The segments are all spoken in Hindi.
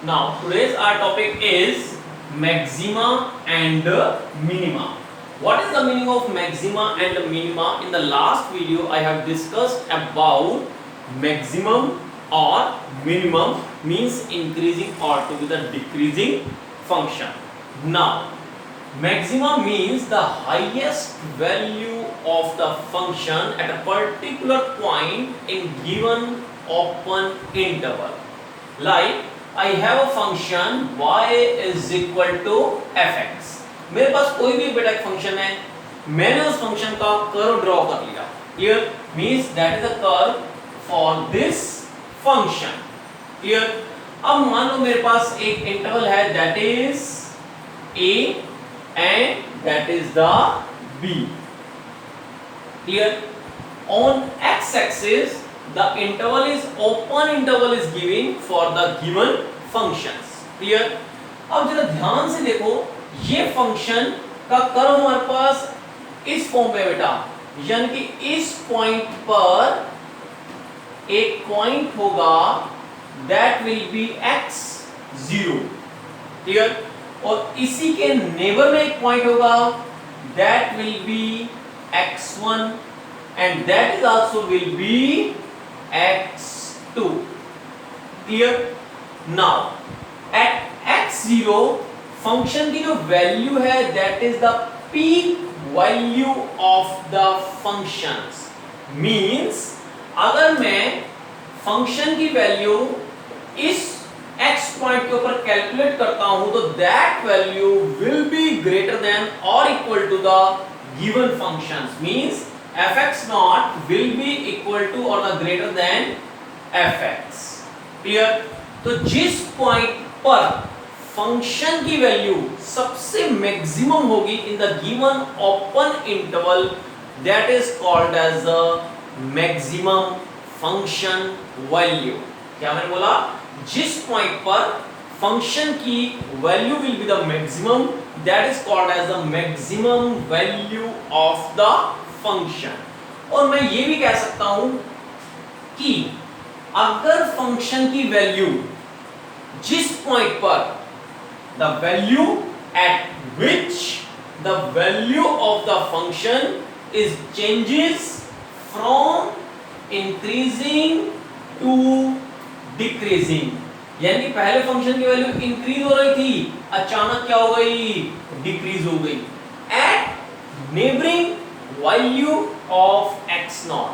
Now today's our topic is maxima and minima. What is the meaning of maxima and minima? In the last video I have discussed about maximum or minimum means increasing or to be the decreasing function. Now maxima means the highest value of the function at a particular point in given open interval. Like I have a function y is equal to fx. मेरे पास कोई भी बेटा एक फंक्शन है, मैंने उस फंक्शन का कर्व ड्रॉ कर लिया. Here means that is a curve for this function. Here अब मान लो मेरे पास एक इंटरवल है that is a and that is the b. Here on x-axis the interval is open interval is giving for the given functions. Clear? अब जरा ध्यान से देखो, ये फंक्शन का कर्व हमारे पास इस फॉर्म पे बेटा, यानी कि इस पॉइंट पर एक पॉइंट होगा that will be x0. Clear? और इसी के नेबर में एक पॉइंट होगा that will be x1 and that is also will be x2. Clear? Now at x0 function की जो वैल्यू है that is the peak value of the functions. Means अगर मैं फंक्शन की वैल्यू इस x पॉइंट के ऊपर कैलकुलेट करता हूं तो that value will be greater than or equal to the given functions. Means fx naught will be equal to or the greater than fx. Clear? तो जिस पॉइंट पर फंक्शन की वैल्यू सबसे मैक्सिमम होगी in the given open interval that is called as the maximum function value. क्या मैंने बोला? जिस पॉइंट पर फंक्शन की value will be the maximum that is called as the maximum value of the function. और मैं ये भी कह सकता हूं कि अगर फंक्शन की वैल्यू जिस पॉइंट पर the value at which the value of the function is changes from increasing to decreasing, यानी कि पहले फंक्शन की वैल्यू इंक्रीज हो रही थी, अचानक क्या हो गई? डिक्रीज हो गई. At neighboring value of x not.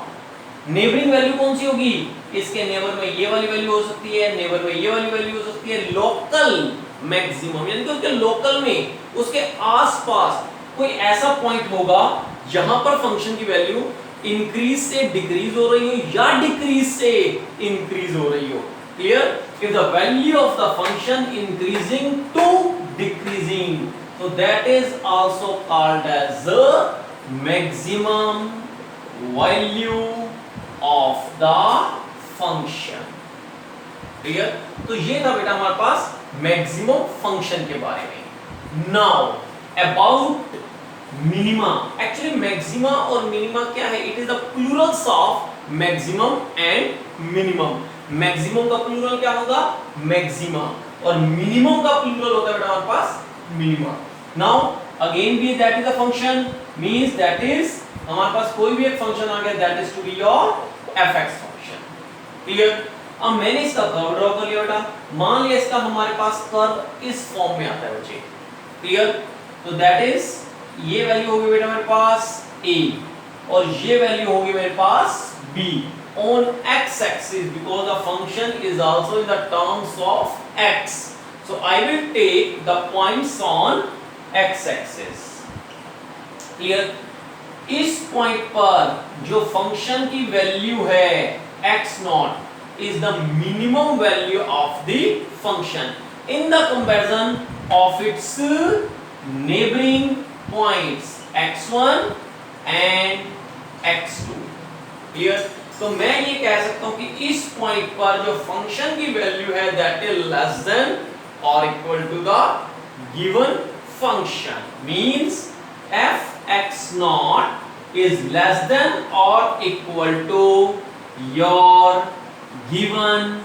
Neighboring value कौन सी होगी? इसके नेबर में ये वाली वैल्यू हो सकती है, नेबर में ये वाली वैल्यू हो सकती है. लोकल मैक्सिमम यानी कि उसके लोकल में उसके आसपास कोई ऐसा पॉइंट होगा जहां पर फंक्शन की वैल्यू इंक्रीज से डिक्रीज हो रही हो या डिक्रीज से इंक्रीज हो रही हो. Clear? If the value of the function increasing to decreasing so that is also called as the maximum value of the function. Clear? तो ये था बेटा हमारे पास मैक्सिमम फंक्शन के बारे में. Now about minima. Actually maxima और मिनिमा क्या है? It is the Plurals of maximum and minimum. Maximum का प्लूरल क्या होगा? मैक्सिमा. और मिनिमम का प्लूरल होता है बेटा हमारे पास मिनिमा. नाउ अगेन भी that is a function means that is हमारे पास कोई भी एक फंक्शन आ गया that is to be your fx function. Clear? अब मैंने इसका कर्व ड्रॉ कर लिया बेटा. मान लिया इसका हमारे पास कर्व इस फॉर्म में आता है बच्चे. क्लियर? तो दैट इज ये वैल्यू होगी बेटा मेरे पास a और ये वैल्यू होगी मेरे पास b on x axis because the function is also in the terms of x. So I will take the points on x axis. Clear? इस पॉइंट पर जो फंक्शन की वैल्यू है x not is the minimum value of the function in the comparison of its neighboring points x1 and x2. Clear? तो मैं ये कह सकता हूं कि इस पॉइंट पर जो फंक्शन की वैल्यू है that is less than or equal to the given function. Means fx naught is less than or equal to your given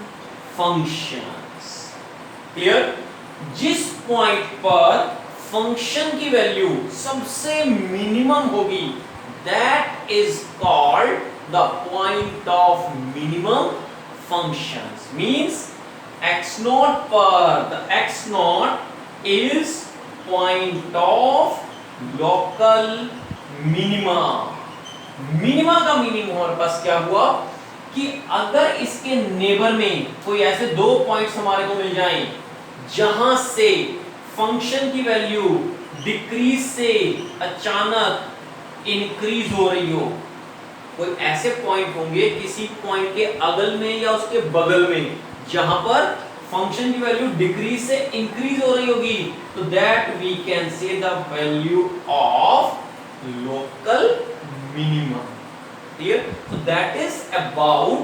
functions. Clear? जिस पॉइंट पर फंक्शन की वैल्यू सबसे मिनिमम होगी, that is called the point of minimum functions. Means x0 पर the x0 is point of local minima। Minima का मीनिंग हमारे पास क्या हुआ कि अगर इसके नेबर में कोई ऐसे दो पॉइंट्स हमारे को मिल जाएं जहां से फंक्शन की वैल्यू डिक्रीज से अचानक इंक्रीज हो रही हो, कोई ऐसे पॉइंट होंगे किसी पॉइंट के अगल में या उसके बगल में जहां पर फंक्शन की वैल्यू डिक्रीज से इंक्रीज हो रही होगी, तो that we can say the value of local minimum. Clear? so that is about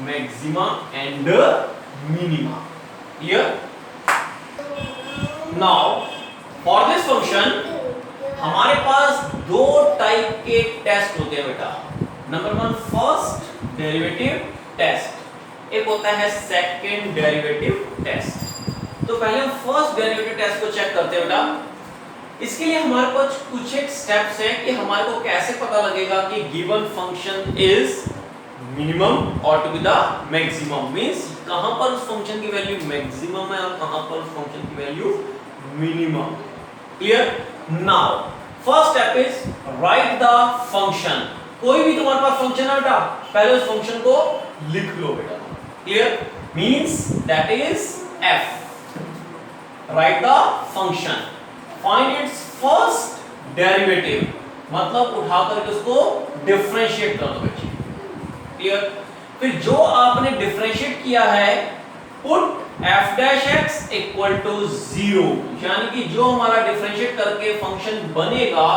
maxima and minima। clear? now for this function हमारे पास दो टाइप के टेस्ट होते हैं बेटा। Number one first derivative test, एक होता है सेकंड डेरिवेटिव टेस्ट। तो पहले हम फर्स्ट डेरिवेटिव टेस्ट को चेक करते हैं बेटा। इसके लिए हमारे पास कुछ एक स्टेप्स हैं कि हमारे को कैसे पता लगेगा कि गिवन फंक्शन इज मिनिमम और to be the maximum. Means कहां पर उस फंक्शन की वैल्यू मैक्सिमम है और कहां पर उस फंक्शन की value minimum. Clear? Now first step is right the function. कोई भी तुम्हारे पास फंक्शन है बेटा, पहले उस फंक्शन को लिख लो बेटा। Clear? Means that is f। Right the function, find it's first derivative, मतलब उठा करके उसको डिफरेंशिएट कर दो बच्चे। क्लियर? फिर जो आपने डिफरेंशिएट किया है, put f dash x equal to 0, यानी कि जो हमारा डिफरेंशिएट करके फंक्शन बनेगा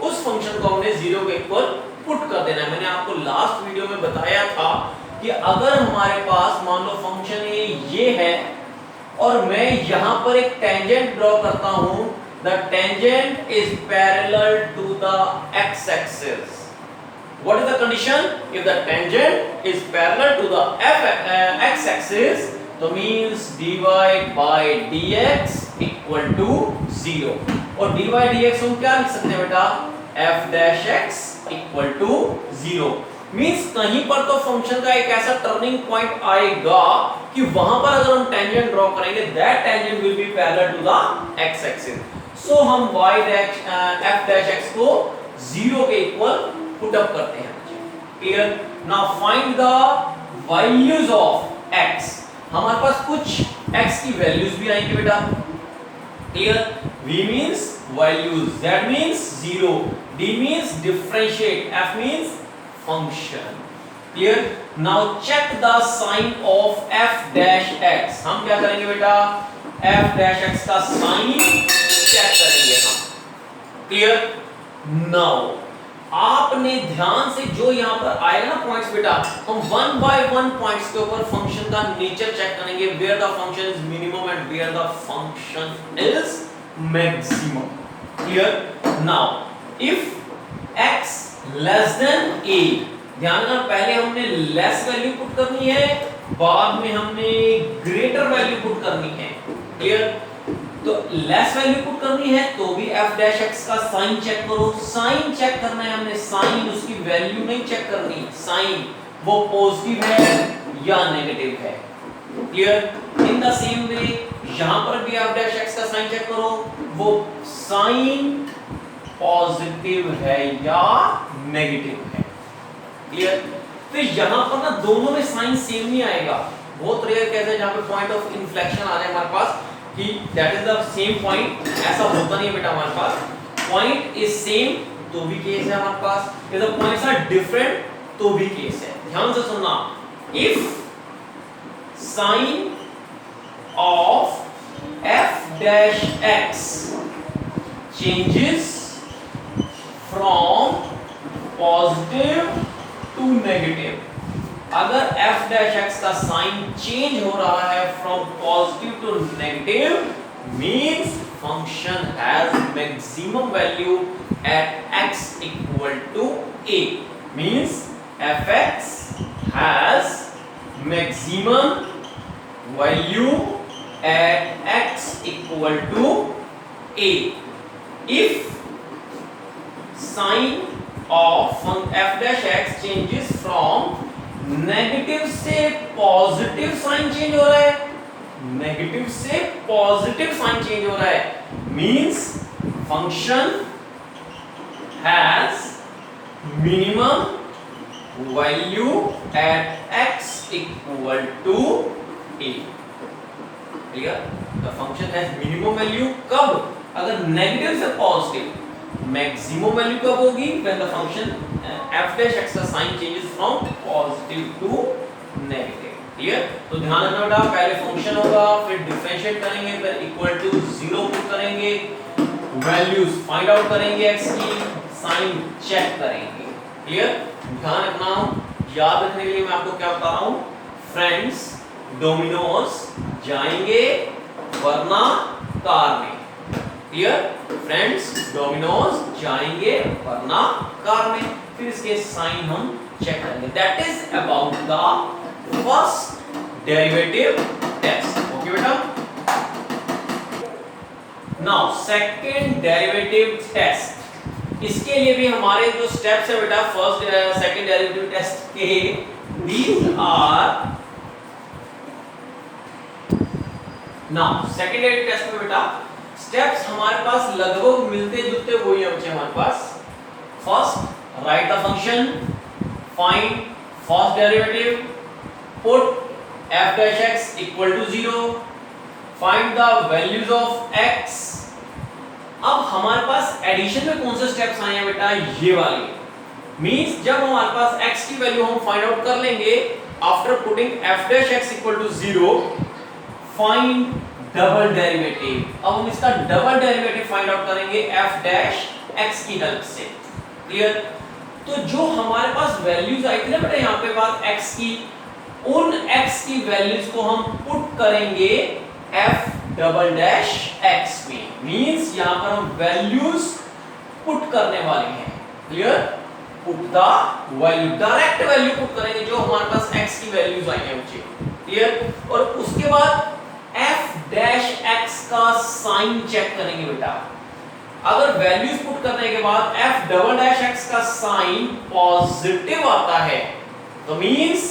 उस फंक्शन को हमने 0 के इक्वल पुट कर देना है। मैंने आपको लास्ट वीडियो में बताया था कि अगर हमारे पास मान लो फंक्शन ये है और मैं यहां पर एक टेंजेंट ड्रॉ करता हूं, the tangent is parallel to the x-axis। What is the condition? If the tangent is parallel to the x-axis, तो means dy by dx equal to 0। और dy dx हम क्या लिख सकते हैं बेटा? f dash x equal to 0। Means कहीं पर तो फंक्शन का एक ऐसा टर्निंग पॉइंट आएगा कि वहां पर अगर हम टेंजेंट ड्रॉ करेंगे, that tangent will be parallel to the x-axis। सो हम y dash f dash x को 0 के इक्वल पुट अप करते हैं। Clear? Now find the values of x। हमारे पास कुछ x की वैल्यूज भी आएंगे बेटा। Clear? v means values, z means 0, d means differentiate, f means function. Clear? Now check the sign of f dash x। हम क्या करेंगे बेटा? f डैश x का साइन चेक करेंगे हम। क्लियर? नाउ आपने ध्यान से जो यहां पर आएगा ना पॉइंट्स बेटा, हम वन बाय वन पॉइंट्स के ऊपर फंक्शन का नेचर चेक करेंगे, where the function is minimum and where the function is maximum. Clear? Now if x less than a, ध्यान रखना पहले हमने लेस वैल्यू पुट करनी है, बाद में हमने ग्रेटर वैल्यू पुट करनी है। क्लियर? तो लेस वैल्यू पुट करनी है तो भी f डैश x का साइन चेक करो। साइन चेक करना है हमने, साइन उसकी वैल्यू नहीं चेक करनी, साइन वो पॉजिटिव है या नेगेटिव है। Clear? In the same way यहां पर भी f डैश x का साइन चेक करो, वो साइन पॉजिटिव है या नेगेटिव है। क्लियर? फिर यहां पर ना दोनों में साइन सेम नहीं आएगा। बहुत रेयर केस है जहां पे पॉइंट ऑफ इन्फ्लेक्शन आ जाए हमारे पास कि that is the same point, ऐसा होता नहीं है बेटा हमारे पास। पॉइंट इज सेम तो भी केस है हमारे पास, यदि पॉइंट्स आर डिफरेंट तो भी केस है। ध्यान से सुनना, if sign of f dash x changes from positive to negative, अगर f डैश x का साइन चेंज हो रहा है from positive to negative, means function has maximum value at x equal to a, means fx has maximum value at x equal to a. If sign of f dash x changes from negative से पॉजिटिव साइन चेंज हो रहा है, नेगेटिव से पॉजिटिव साइन चेंज हो रहा है, means function has minimum value at x equal to a. Clear? The function has minimum value कब? अगर नेगेटिव से पॉजिटिव. मैक्सिमम वैल्यू कब होगी? When the function f dash x का sign changes from positive to negative. Clear? तो ध्यान रखना बेटा, पहले फंक्शन होगा, फिर डिफरेंशिएट करेंगे, फिर इक्वल टू 0 पुट करेंगे, वैल्यूज फाइंड आउट करेंगे x की, साइन चेक करेंगे. क्लियर? ध्यान रखना, याद रखने के लिए मैं आपको क्या बता रहा हूं, फ्रेंड्स डोमिनोज जाएंगे वरना कार में. क्लियर? फ्रेंड्स डोमिनोज जाएंगे वरना कार में. फिर इसके साइन हम चेक करेंगे. That is about the first derivative test. Okay बेटा? Now second derivative test. इसके लिए भी हमारे जो स्टेप्स है बेटा फर्स्ट सेकंड डेरिवेटिव टेस्ट के, these are. Now second derivative test में बेटा स्टेप्स हमारे पास लगभग मिलते जुलते वही है हमारे पास. First, write the function, find first derivative, put f dash x equal to 0, find the values of x. अब हमारे पास एडिशन में कौन से स्टेप्स आए हैं बेटा? ये वाले. मींस जब हमारे पास x की वैल्यू हम फाइंड आउट कर लेंगे after putting f dash x equal to 0, find double derivative. अब हम इसका डबल डेरिवेटिव फाइंड आउट करेंगे f डैश x की हेल्प से. क्लियर? तो जो हमारे पास वैल्यूज आई थी ना बेटा यहाँ पे बात x की, उन x की वैल्यूज को हम पुट करेंगे f डबल डैश x में. मींस यहाँ पर हम वैल्यूज पुट करने वाले हैं. Clear? Put the value, direct value put करेंगे जो हमारे पास x की वैल्यूज आई हैं मुझे. क्लियर? और उसके बाद f डैश x का साइन चेक करेंगे बेटा. अगर वैल्यूज पुट करने के बाद f डबल डैश x का साइन पॉजिटिव आता है तो means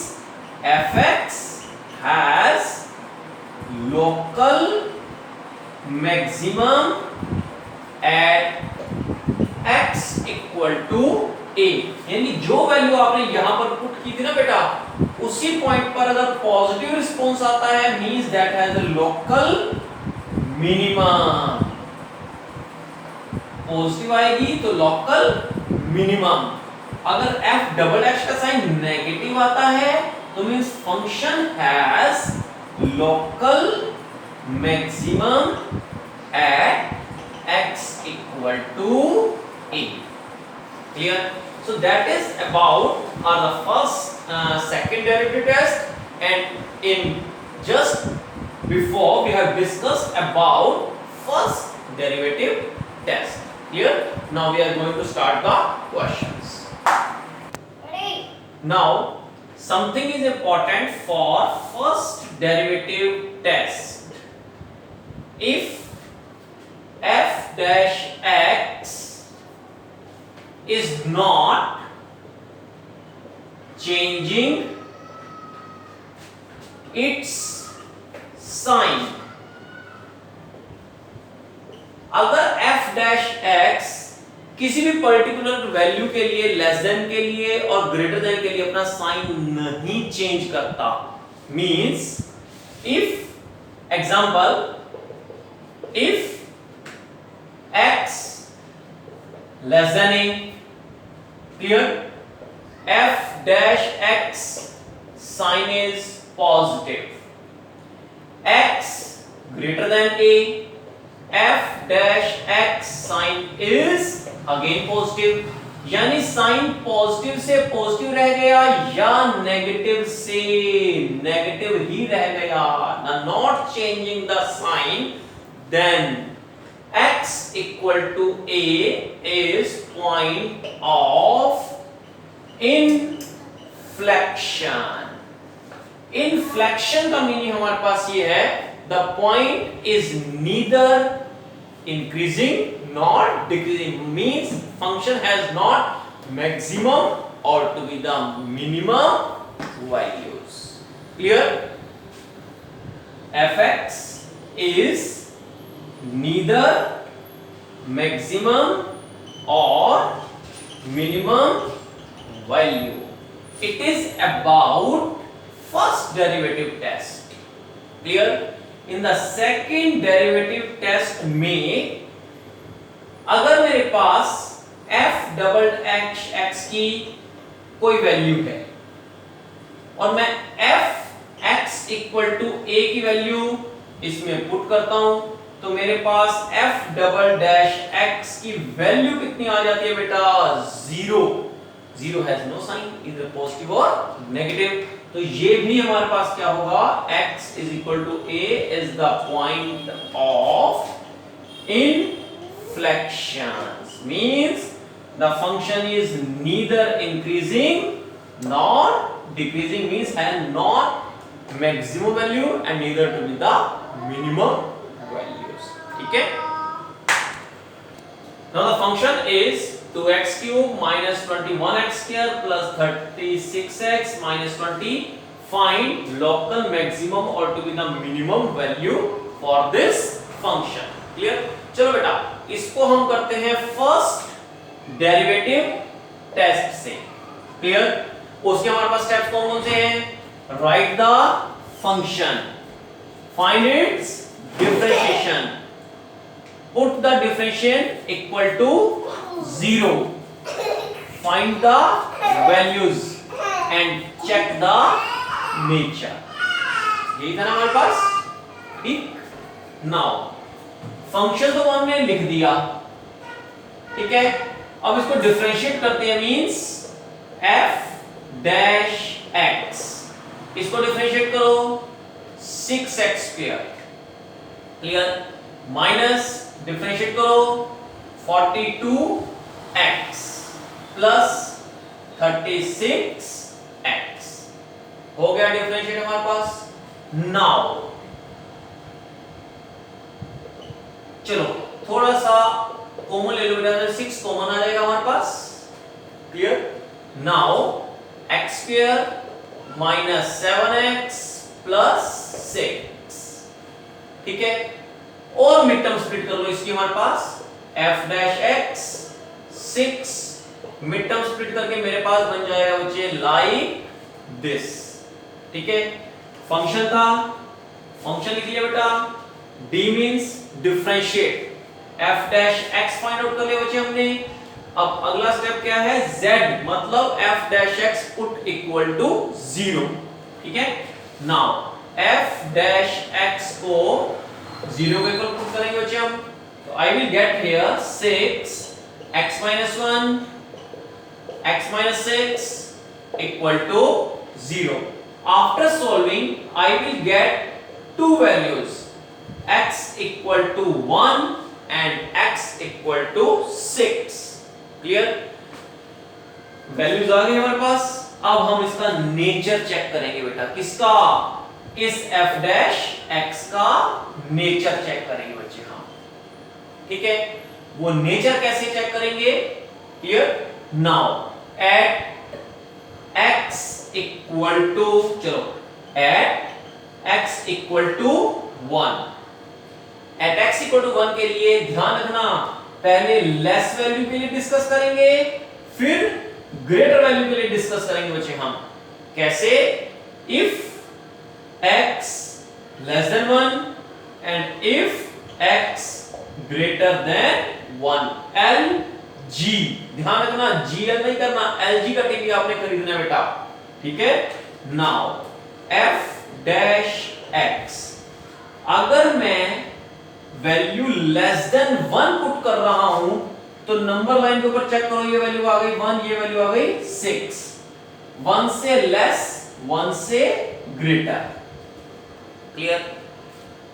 fx has local maximum at x equal to a. यानी जो वैल्यू आपने यहां पर पुट की थी ना बेटा, उसी पॉइंट पर अगर पॉजिटिव रिस्पांस आता है means that has a local minimum. Positive आएगी तो लोकल मिनिमम. अगर f डबल डैश का साइन नेगेटिव आता है तो means function has local maximum at x equal to a. Clear? So that is about the first second derivative test, and in just before we have discussed about first derivative test. Clear? Now we are going to start the questions. Ready? Now something is important for first derivative test. If f dash x is not changing its sign. अगर f dash x किसी भी पर्टिकुलर वैल्यू के लिए, लेस देन के लिए और ग्रेटर देन के लिए अपना साइन नहीं चेंज करता, means if example, if x less than a, clear, f dash x sign is positive, x greater than a, f dash x sign is again positive. यानी साइन पॉजिटिव से पॉजिटिव रह गया या नेगेटिव से नेगेटिव ही रह गया, not changing the sign, then x equal to a is point of inflection. inflection का मीनिंग हमारे पास ये है the point is neither increasing nor decreasing, means function has not maximum or to be the minimum values. Clear? Fx is neither maximum or minimum value. It is about first derivative test. Clear? In the second derivative test में अगर मेरे पास f डबल x की कोई वैल्यू है और मैं f x equal to a की वैल्यू इसमें पुट करता हूं, तो मेरे पास f डबल डैश x की वैल्यू कितनी आ जाती है बेटा? 0. 0 हैज नो साइन, इधर पॉजिटिव और नेगेटिव, तो ये भी हमारे पास क्या होगा? x is equal to a is the point of inflection, means the function is neither increasing nor decreasing, means has not maximum value and neither to be the minimum values. ठीक है? Now the function is 2x cube minus 21x square plus 36x minus 20. Find local maximum or to be the minimum value for this function. Clear? चलो बेटा, इसको हम करते हैं फर्स्ट डेरिवेटिव टेस्ट से. क्लियर? उसके हमारे पास स्टेप्स कौन कौन से हैं? Write the function, find its differentiation, put the differentiation equal to 0, find the values and check the nature. यही था ना हमारे पास. ठीक. नाउ फंक्शन तो हमने लिख दिया, ठीक है. अब इसको डिफरेंशिएट करते हैं, मींस f डैश x, इसको डिफरेंशिएट करो 6x square. Clear? Minus differentiate करो 42x प्लस 36x. हो गया डिफरेंशिएट हमारे पास. नाउ चलो थोड़ा सा कॉमन ले लो बेटा, 6 कॉमन आ जाएगा हमारे पास. Clear? Now x square minus 7x plus 6. ठीक है. और मिड टर्म स्प्लिट कर लो इसकी हमारे पास f dash x 6 mid term split करके मेरे पास बन जाएगा बच्चे लाइक दिस. ठीक है. फंक्शन था, फंक्शन लिख लिया बेटा. d means differentiate, f dash x find out कर लिया बच्चे हमने. अब अगला स्टेप क्या है? z मतलब f dash x put equal to 0. ठीक है. नाउ f डैश x को 0 के इक्वल पुट करेंगे बच्चे हम, तो I will get here 6 x minus 1 x minus 6 equal to 0. After solving I will get two values, x equal to 1 and x equal to 6. Clear? Values आ गई हमारे पास. अब हम इसका नेचर चेक करेंगे बेटा. किसका? इस f डैश x का नेचर चेक करेंगे बच्चे हम. ठीक है. वो नेचर कैसे चेक करेंगे? Clear? Now at x equal to, चलो at x equal to 1, at x equal to 1 के लिए ध्यान रखना, पहले लेस वैल्यू के लिए डिस्कस करेंगे, फिर ग्रेटर वैल्यू के लिए डिस्कस करेंगे बच्चे हम. कैसे? If x less then 1 and if x greater than 1. L G, ध्यान रखना GL नहीं करना, LG का टीवी आपने खरीदना है बेटा. ठीक है. नाउ f डैश x, अगर मैं वैल्यू लेस देन 1 पुट कर रहा हूं तो नंबर लाइन के ऊपर चेक करो, ये वैल्यू आ गई 1, ये वैल्यू आ गई 6. 1 से लेस, 1 से ग्रेटर. क्लियर?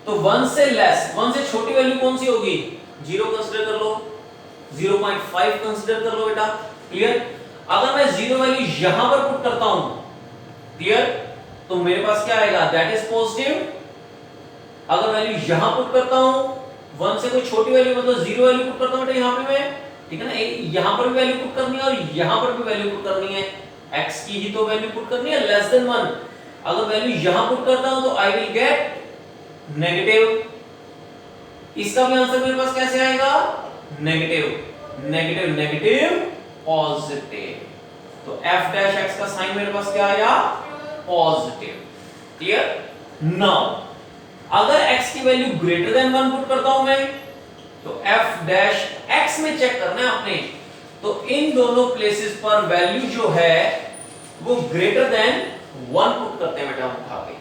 तो 1 से लेस, 1 से छोटी वैल्यू कौन सी होगी? 0 कंसीडर कर लो, 0.5 कंसीडर कर लो बेटा. क्लियर? अगर मैं 0 वैल्यू यहां पर पुट करता हूं, क्लियर, तो मेरे पास क्या आएगा? That is positive. अगर वैल्यू यहां पुट करता हूं 1 से कोई छोटी वैल्यू मतलब 0 वैल्यू पुट करता हूं तो यहां पे मैं, ठीक है ना, यहां पर भी वैल्यू पुट करनी है और यहां पर भी वैल्यू पुट करनी है, x की ही तो वैल्यू पुट करनी है लेस देन 1। अगर वैल्यू यहां पुट करता हूं तो आई विल गेट नेगेटिव। इसका भी आंसर मेरे पास कैसे आएगा? Negative negative negative positive. तो f डैश x का साइन मेरे पास क्या आया? पॉजिटिव। क्लियर? नाउ अगर x की वैल्यू ग्रेटर देन 1 पुट करता हूं मैं, तो f डैश x में चेक करना है आपने, तो इन दोनों प्लेसेस पर वैल्यू जो है वो ग्रेटर देन 1 पुट करते हैं बेटा हम उठा के।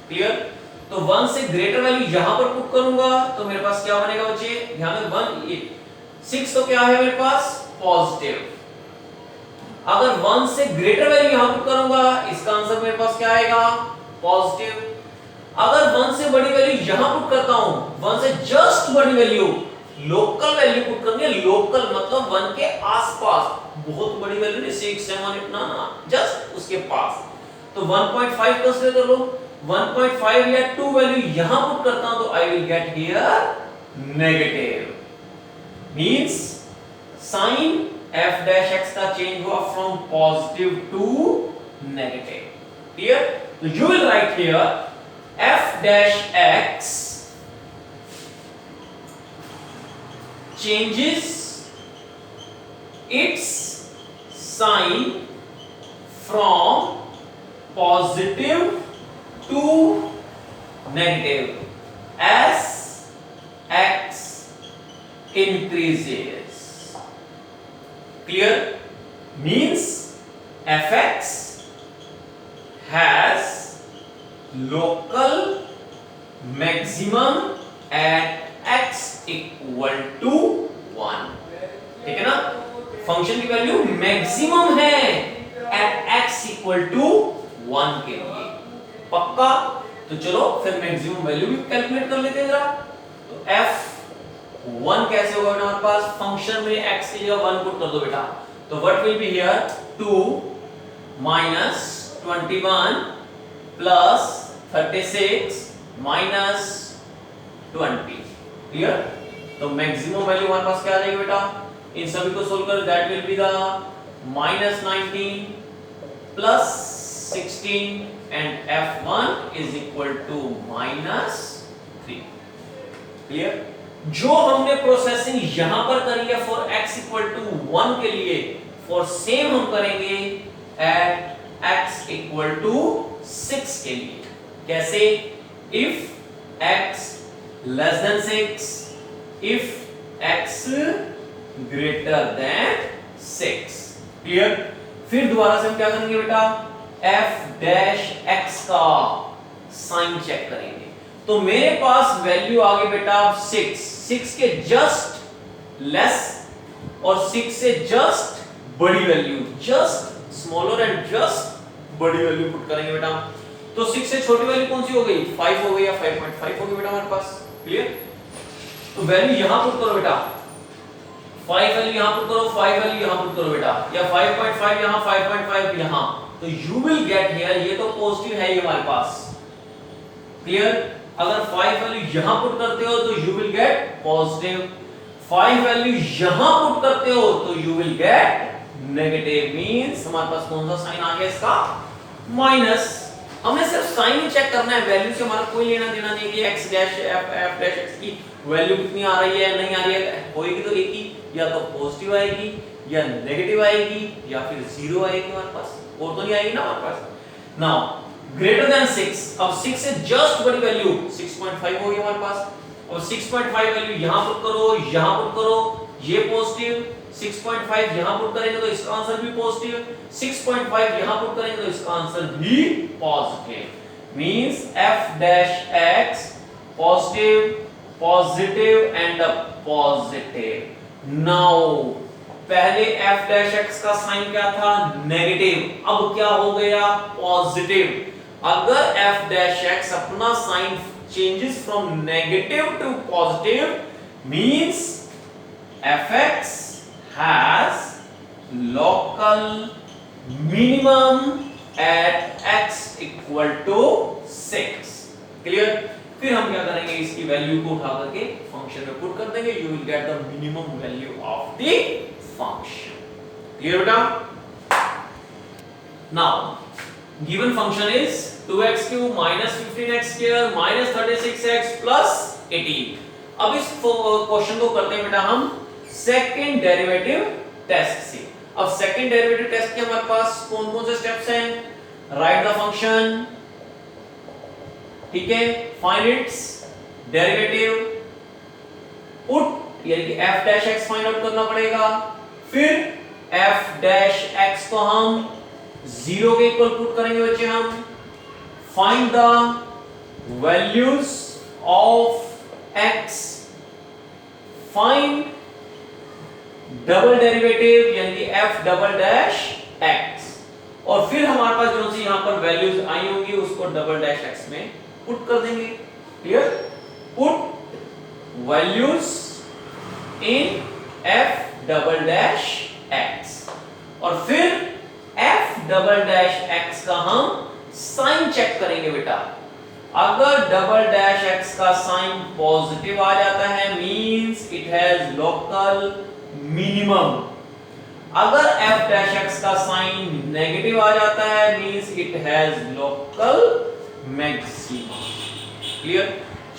क्लियर? तो 1 से ग्रेटर वैल्यू यहां पर पुट करूंगा तो मेरे पास क्या बनेगा बच्चे? ध्यान में 6 तो क्या है मेरे पास? पॉजिटिव। अगर 1 से ग्रेटर वैल्यू यहां पुट करूंगा, इसका आंसर मेरे पास क्या आएगा? पॉजिटिव। अगर 1 से बड़ी वैल्यू यहां पुट करता हूं, 1 से जस्ट बड़ी वैल्यू, लोकल वैल्यू पुट करनी है, लोकल मतलब 1 के आसपास, बहुत बड़ी वैल्यू नहीं, 6 7 इतना ना, जस्ट उसके पास, तो 1.5 कंसीडर कर लो। 1.5 या 2 वैल्यू यहां पुट करता हूं तो I will get here negative. Means sign f dash x का चेंज हुआ from positive to negative. Clear? तो you will write here f dash x changes its sign from positive to negative as x increases. Clear? Means fx has local maximum at x equal to 1। ठीक है ना? फंक्शन की वैल्यू मैक्सिमम है at x equal to 1 के लिए। पक्का? तो चलो फिर मैक्सिमम वैल्यू भी कैलकुलेट कर लेते हैं जरा। तो f1 कैसे होगा बेटा हमारे पास? फंक्शन में x की जगह 1 पुट कर दो बेटा। तो what will be here? 2 minus 21 plus 36 minus 20। Clear? तो मैक्सिमम वैल्यू हमारे पास क्या आ जाएगी बेटा? इन सभी को सोल्व कर, that will be the -19 plus 16 and f1 is equal to -3। Clear? जो हमने प्रोसेसिंग यहां पर करी है फॉर x इक्वल टू 1 के लिए, फॉर सेम हम करेंगे एट x इक्वल टू 6 के लिए। कैसे? If x less then 6, if x greater than 6। Clear? फिर दोबारा से हम क्या करेंगे बेटा? f डैश x का साइन चेक करेंगे। तो मेरे पास वैल्यू आ गई बेटा 6 के जस्ट लेस और 6 से जस्ट बड़ी value, just smaller and just बड़ी वैल्यू पुट करेंगे बेटा। तो 6 से छोटी वैल्यू कौन सी हो गई? 5 हो गई या 5.5 हो गई बेटा हमारे पास। क्लियर? तो वैल्यू यहां पुट करो बेटा, 5 वैल्यू यहां पुट करो, 5 वैल्यू यहां पुट करो बेटा, या 5.5 यहां, 5.5 यहां, तो यू विल गेट हियर, ये तो पॉजिटिव है ये हमारे पास। क्लियर? अगर 5 वैल्यू यहां पुट करते हो तो you will gate positive, 5 value यहां पुट करते हो तो you will get negative. Means हमारे पास कौन सा साइन आ गया इसका? माइनस। हमने सिर्फ साइन ही चेक करना है, वैल्यू से हमारा कोई लेना देना नहीं कि x dash f dash x की वैल्यू कितनी आ रही है नहीं आ रही है, होएगी तो एक ही, या तो पॉजिटिव आएगी या नेगेटिव आएगी या फिर जीरो आएगी हमारे पास, और तो नहीं आएगी ना हमारे पास। नाउ ग्रेटर देन 6, अब 6 से जस्ट बड़ी वैल्यू 6.5 होगी हमारे पास। और 6.5 वैल्यू यहां पुट करो, यहां पुट करो, ये पॉजिटिव, 6.5 यहां पुट करेंगे तो इसका आंसर भी पॉजिटिव, 6.5 यहां पुट करेंगे तो इसका आंसर भी positive. Means f dash x positive, positive and positive. Now पहले f डैश x का साइन क्या था? नेगेटिव, अब क्या हो गया? पॉजिटिव। अगर f डैश x अपना sign changes from negative to positive, means fx has local minimum at x equal to 6। Clear? फिर हम क्या करेंगे, इसकी वैल्यू को उठा करके फंक्शन में पुट कर देंगे, you will get the minimum value of the function. Clear बेटा? Now given function is 2x cube minus 15x square minus 36x plus 18। अब इस क्वेश्चन को करते हैं बेटा हम सेकंड डेरिवेटिव टेस्ट से। अब सेकंड डेरिवेटिव टेस्ट के हमारे पास कौन कौन से स्टेप्स हैं? राइट द फंक्शन, ठीक है, फाइंड इट्स डेरिवेटिव, पुट यानी कि f dash x find out करना पड़ेगा, फिर f डैश x को हम 0 के इक्वल पुट करेंगे बच्चे हम, find the values of x, find double derivative यानी कि f डबल डैश x, और फिर हमारे पास जो सी यहां पर वैल्यूज आई होंगी उसको डबल डैश x में पुट कर देंगे। Clear? Put values in f double dash x, और फिर f डबल डैश x का हम साइन चेक करेंगे बेटा। अगर डबल डैश x का साइन पॉजिटिव आ जाता है means it has local minimum, अगर f डैश x का साइन नेगेटिव आ जाता है means it has local maximum. Clear?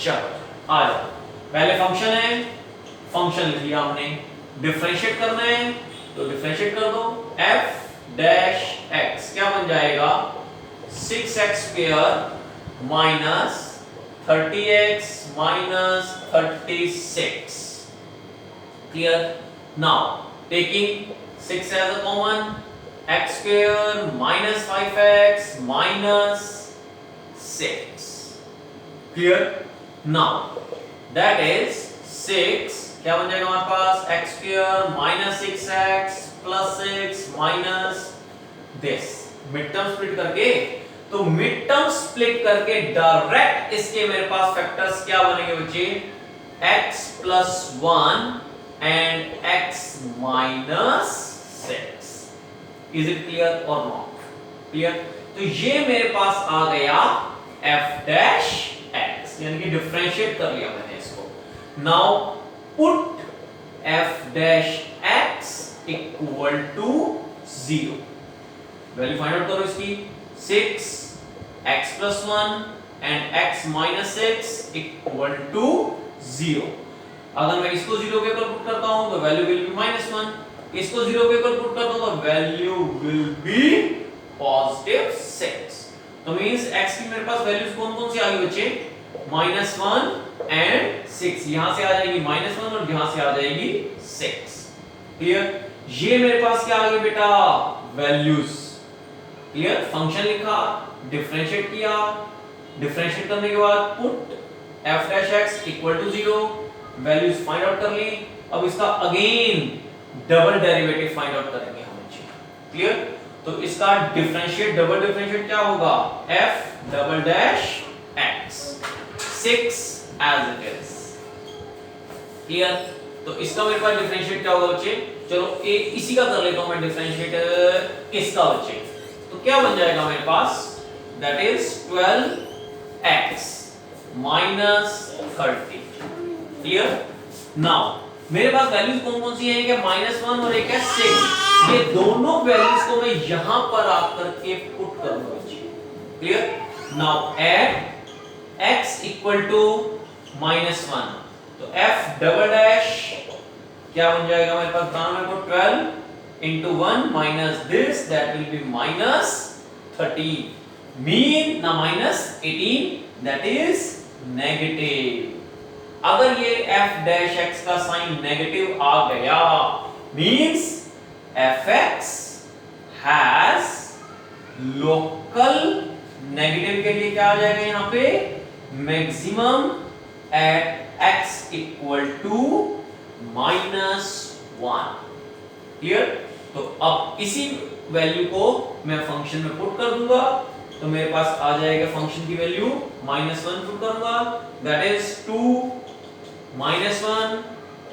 चलो आ जाओ, पहले फंक्शन है, फंक्शन लिख लिया हमने, डिफरेंशिएट करना है तो डिफरेंशिएट कर दो, f डैश x क्या बन जाएगा, 6x square minus 30x minus 36। Clear? Now taking 6 as a common, x square minus 5x minus 6. Clear? Now that is 6 क्या बन जाएगा हमारे पास, x square minus 6x plus 6 minus this, mid term split करके, तो मिड टर्म स्प्लिट करके डायरेक्ट इसके मेरे पास फैक्टर्स क्या बनेंगे बच्चे, x plus 1 and x minus 6. Is it clear or not? Clear? तो ये मेरे पास आ गया f dash x, यानी कि डिफरेंशिएट कर लिया मैंने इसको। Now put f dash x equal to 0, value find out करो इसकी, 6 x plus 1 and x minus 6 equal to 0। अगर मैं इसको 0 के ऊपर पुट करता हूं तो वैल्यू विल बी -1, इसको 0 के ऊपर पुट करता हूं तो वैल्यू विल बी पॉजिटिव 6। तो मींस x की मेरे पास वैल्यूज कौन-कौन सी आ गई बच्चे, -1 एंड 6, यहां से आ जाएगी -1 और यहां से आ जाएगी 6। क्लियर? ये मेरे पास क्या आ गई बेटा, वैल्यूज। क्लियर? फंक्शन लिखा, डिफरेंशिएट किया, डिफरेंशिएट करने के बाद put f dash x equal to 0, values find out कर ली। अब इसका again double derivative find out करेंगे हम बच्चे। क्लियर? तो इसका डिफरेंशिएट, डबल डिफरेंशिएट क्या होगा, f double dash x 6 as it is। Clear? तो इसका मेरे पास डिफरेंशिएट क्या होगा बच्चे, चलो इसी का कर लेता हूं मैं डिफरेंशिएट इसका बच्चे। तो क्या बन जाएगा मेरे पास, that is 12x minus 30। Clear? Now मेरे पास वैल्यूज कौन-कौन सी हैं, कि -1 और एक है 6, ये दोनों वैल्यूज को मैं यहां पर आकर के पुट करूंगा बच्चे। Clear? Now at x equal to -1, तो f डबल डैश क्या बन जाएगा मेरे पास, बताना मेरे को, 12 into 1 minus this, that will be minus 30, mean ना -18, that is negative। अगर ये f dash x का साइन नेगेटिव आ गया means fx has local negative के लिए क्या आ जाएगा यहाँ पे, maximum at x equal to -1। Clear? तो अब इसी वैल्यू को मैं फंक्शन में पुट कर दूंगा, तो मेरे पास आ जाएगा फंक्शन की वैल्यू, -1 पुट करूंगा, दैट इज 2 -1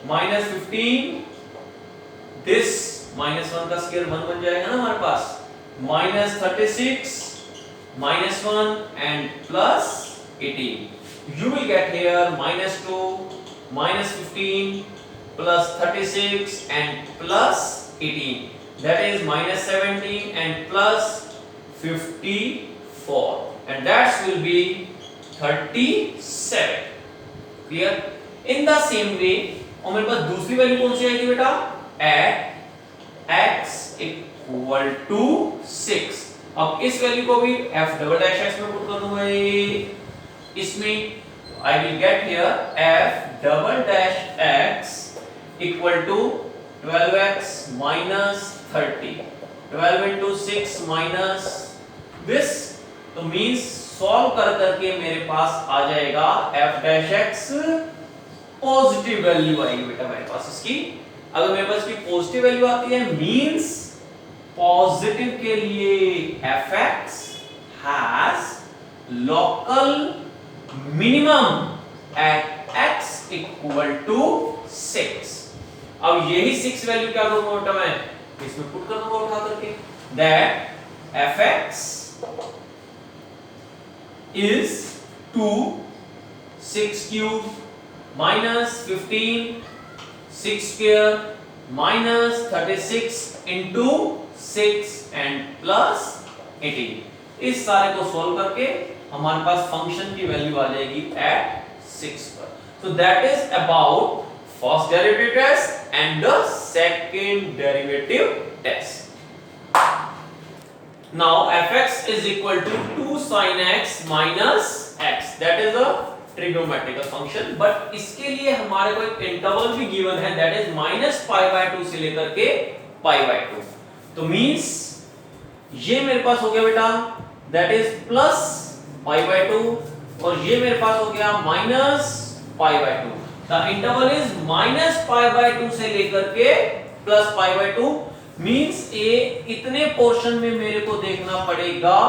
-15, दिस -1 का स्क्वायर 1 बन जाएगा ना हमारे पास, -36 -1 and +18, you will get here -2, -15, +36 and +18. That is -17 and +54, and that will be 37. Clear? In the same way, और मेरे पास दूसरी वैल्यू कौन सी आएगी बेटा? at x equal to 6. अब इस वैल्यू को भी f डबल डैश x में पुट कर दूंगा, इसमें I will get here f double dash x equal to 12x minus 30. 12 into 6 minus this, तो means सॉल्व कर करके मेरे पास आ जाएगा f dash x positive value आएगी बेटा मेरे पास इसकी। अगर मेरे पास की पॉजिटिव वैल्यू आती है मींस पॉजिटिव के लिए fx has local minimum at x equal to 6। अब यही 6 वैल्यू क्या करूंगा बेटा मैं इसमें पुट कर दूंगा उठा करके, that fx is 2 6 cube minus 15 6 square minus 36 into 6 and plus 18। इस सारे को सॉल्व करके हमारे पास फंक्शन की वैल्यू आ जाएगी at 6 पर। So that is about first derivative test and the second derivative test. Now fx is equal to 2 sin x minus x, that is a trigonometrical function, but इसके लिए हमारे को एक इंटरवल भी गिवन है, that is -π/2 से लेकर के π/2। तो मींस ये मेरे पास हो गया बेटा that is +π/2 और ये मेरे पास हो गया -π/2। The interval is -π/2 से लेकर के +π/2, मींस ये इतने पोर्शन में मेरे को देखना पड़ेगा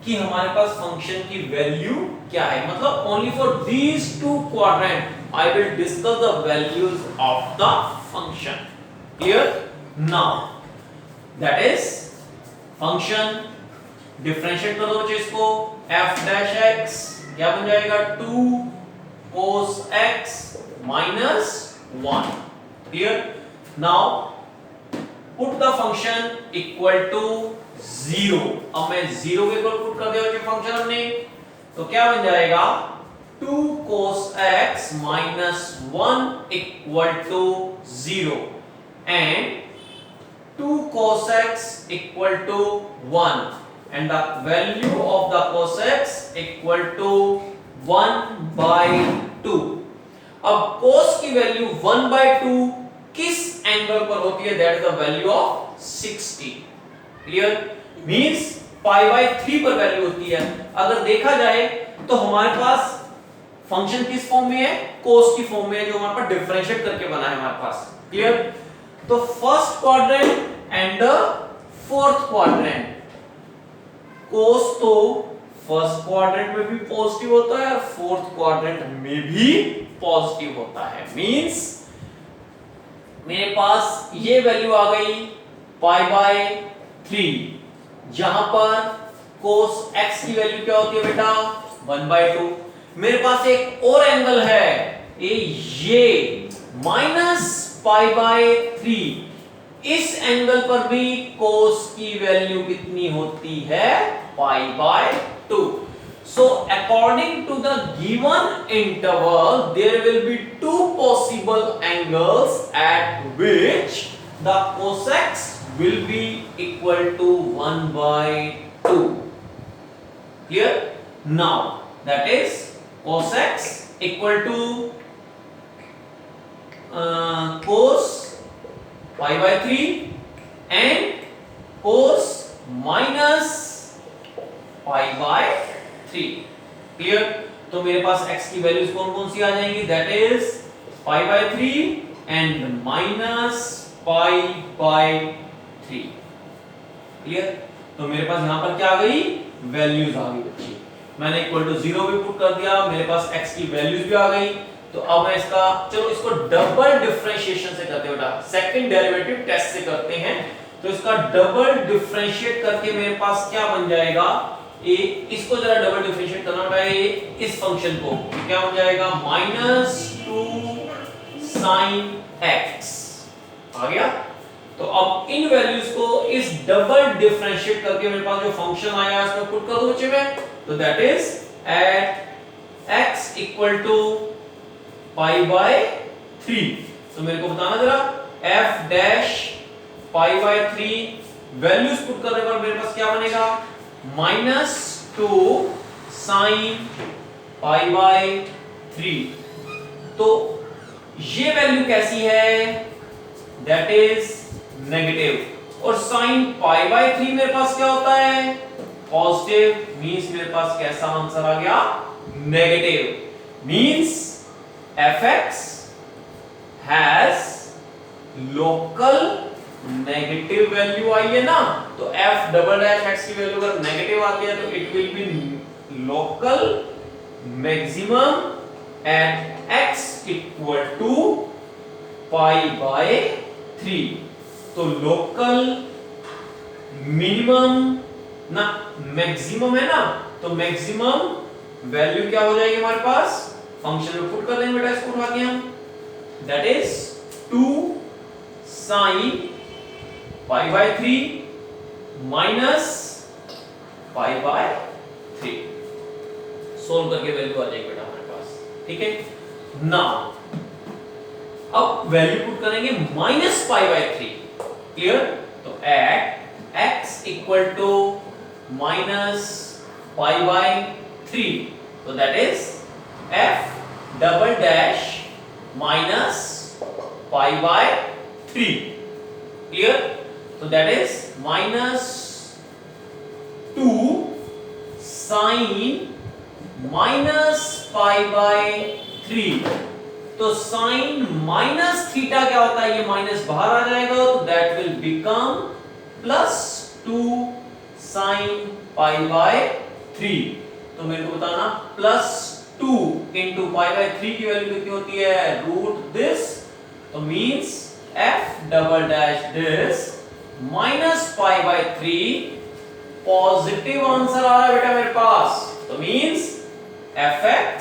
कि हमारे पास फंक्शन की वैल्यू क्या है, मतलब only for these two quadrant I will discuss the values of the function. Clear? Now that is function differentiate कर दो बच्चे इसको, f डैश x क्या बन जाएगा 2 cos x minus 1। Clear? Now put the function equal to 0। अब मैं 0 के इक्वल पुट कर दिया बच्चे फंक्शन हमने, तो क्या बन जाएगा 2 cos x minus 1 equal to 0 and 2 cos x equal to 1 and the value of the cos x equal to 1/2। अब cos की वैल्यू 1/2 किस एंगल पर होती है, that is the value of 60। Clear? Means π/3 पर वैल्यू होती है। अगर देखा जाए तो हमारे पास फंक्शन किस फॉर्म में है, cos की फॉर्म में है, जो हमारे पास डिफरेंशिएट करके बना है हमारे पास। क्लियर? तो first quadrant and the fourth quadrant, cos तो फर्स्ट क्वाड्रेंट में भी पॉजिटिव होता है और फोर्थ क्वाड्रेंट में भी पॉजिटिव होता है। मींस मेरे पास ये वैल्यू आ गई π/3, जहां पर cos x की वैल्यू क्या होती है बेटा 1/2। मेरे पास एक और एंगल है ये -π/3, इस एंगल पर भी cos की वैल्यू कितनी होती है π/2। So according to the given interval there will be two possible angles at which the cos x will be equal to 1/2। Clear? Now that is cos x equal to cos π/3 and cos minus π/3। Clear? तो मेरे पास x की वैल्यूज कौन कौन सी आ जाएंगी, दैट इज π/3 एंड -π/3। क्लियर? तो मेरे पास यहां पर क्या आ गई, वैल्यूज आ गई बच्ची। मैंने इक्वल टू 0 भी पुट कर दिया, मेरे पास x की वैल्यूज भी आ गई। तो अब मैं इसका चलो इसको डबल डिफरेंशिएशन से करते हैं बेटा, सेकंड डेरिवेटिव टेस्ट से करते हैं। तो इसका डबल डिफरेंशिएट करके मेरे पास क्या बन जाएगा, ए इसको जरा डबल डिफरेंशिएट करना बेटा, ए इस फंक्शन को क्या हो जाएगा -2 sin x आ गया। तो अब इन वैल्यूज को इस डबल डिफरेंशिएट करके मेरे पास जो फंक्शन आया इसमें पुट कर दो बच्चे में, तो that is at x equal to pi by 3। तो मेरे को बताना जरा f dash pi by 3 values put करने पर मेरे पास क्या बनेगा -2 sin पाई बाय 3। तो ये वैल्यू कैसी है, दैट इज नेगेटिव, और sin पाई बाय 3 मेरे पास क्या होता है पॉजिटिव, मींस मेरे पास कैसा आंसर आ गया negative, means fx has local negative value आई है ना, तो f डबल डैश x की वैल्यू अगर नेगेटिव आती है तो it will be local maximum at x equal to pi by 3। तो लोकल मिनिमम ना मैक्सिमम है ना, तो मैक्सिमम वैल्यू क्या हो जाएगी हमारे पास, फंक्शन में पुट कर देंगे बेटा इसको उठा के हम, that is 2 sin pi by 3 minus pi by 3। Solve करके वैल्यू आ जाएगी बेटा हमारे पास, ठीक है ना। अब वैल्यू पुट करेंगे माइनस पाई बाय 3, क्लियर। तो at x equal to minus pi by 3, तो that is f double dash minus pi by 3, clear. तो that is -2 sin minus pi by 3। तो sin माइनस थीटा क्या होता है, ये माइनस बाहर आ जाएगा, तो that will become +2 sin pi by 3। तो मेरे को बताना +2 into पाई बाय 3 की वैल्यू कितनी होती है, रूट दिस, तो means f double dash this minus pi by 3, positive answer आ रहा है बेटा मेरे पास, तो means fx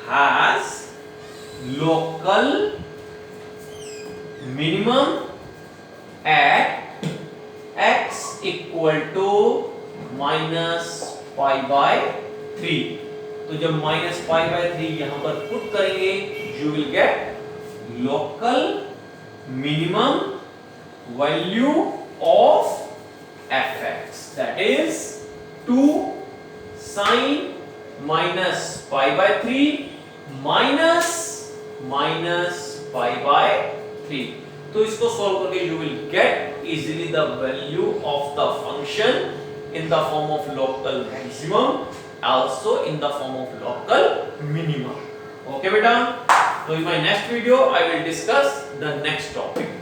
has local minimum at x equal to minus pi by 3। तो जब माइनस पाई बाय 3 यहां पर पुट करेंगे you will get local minimum value of fx, that is 2 sin minus pi by 3 minus pi by 3। तो इसको सॉल्व करके you will gate easily the value of the function in the form of local maximum, also in the form of local minimum. Okay बेटा, तो in my next video I will discuss the next topic.